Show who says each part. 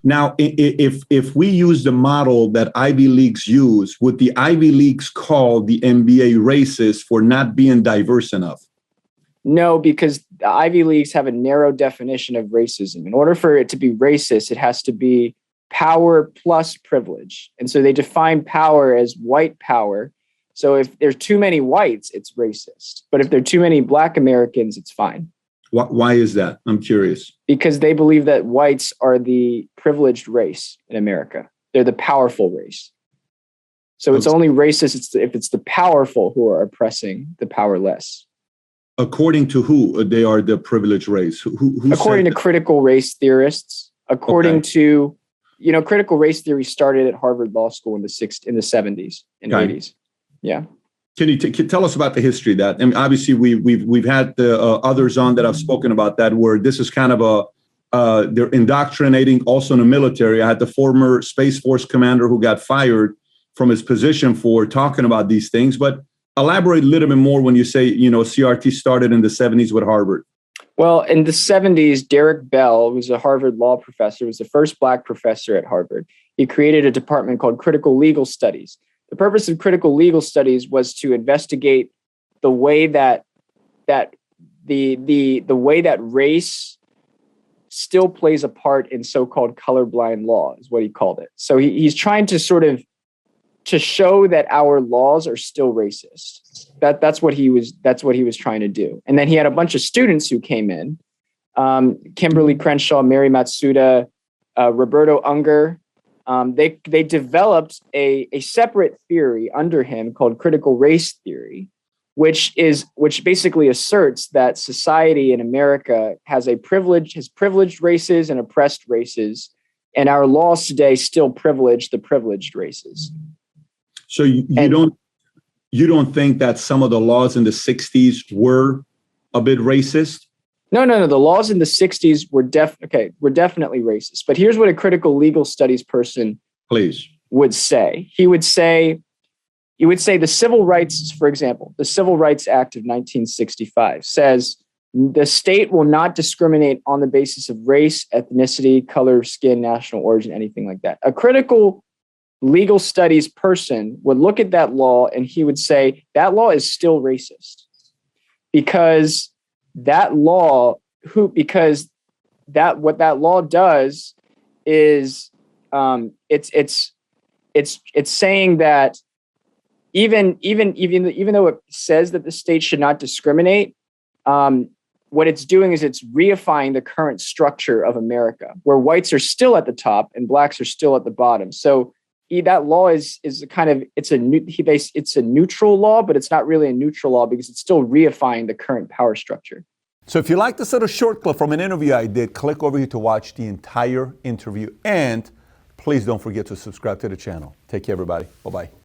Speaker 1: Now, if we use the model that Ivy Leagues use, would the Ivy Leagues call the NBA racist for not being diverse enough?
Speaker 2: No, because the Ivy Leagues have a narrow definition of racism. In order for it to be racist, it has to be power plus privilege. And so they define power as white power. So if there's too many whites, it's racist. But if there are too many Black Americans, it's fine.
Speaker 1: Why is that? I'm curious.
Speaker 2: Because they believe that whites are the privileged race in America. They're the powerful race. So it's only racist if it's the powerful who are oppressing the powerless.
Speaker 1: According to who they are the privileged race? Who
Speaker 2: according to critical race theorists, according to, critical race theory started at Harvard Law School in the 70s and 80s. Yeah.
Speaker 1: Can you tell us about the history of that? I mean, obviously, we've had the others on that have spoken about that, where this is kind of they're indoctrinating also in the military. I had the former Space Force commander who got fired from his position for talking about these things, but elaborate a little bit more when you say, CRT started in the 70s with Harvard.
Speaker 2: Well, in the 70s, Derek Bell, who's a Harvard law professor, was the first Black professor at Harvard. He created a department called Critical Legal Studies. The purpose of critical legal studies was to investigate the way that the way that race still plays a part in so-called colorblind law, is what he called it. So he's trying to sort of to show that our laws are still racist. That's what he was trying to do. And then he had a bunch of students who came in, Kimberly Crenshaw, Mary Matsuda, Roberto Unger. They developed a separate theory under him called critical race theory, which basically asserts that society in America has privileged races and oppressed races, and our laws today still privilege the privileged races.
Speaker 1: So you don't think that some of the laws in the 60s were a bit racist?
Speaker 2: No. The laws in the 60s were definitely racist. But here's what a critical legal studies person would say. He would say the civil rights, for example, the Civil Rights Act of 1965 says the state will not discriminate on the basis of race, ethnicity, color, skin, national origin, anything like that. A critical legal studies person would look at that law and he would say that law is still racist because what that law does is it's saying that even though it says that the state should not discriminate, what it's doing is it's reifying the current structure of America, where whites are still at the top and blacks are still at the bottom. So that law is kind of it's a neutral law, but it's not really a neutral law because it's still reifying the current power structure.
Speaker 3: So if you like this little short clip from an interview I did, click over here to watch the entire interview. And please don't forget to subscribe to the channel. Take care, everybody. Bye-bye.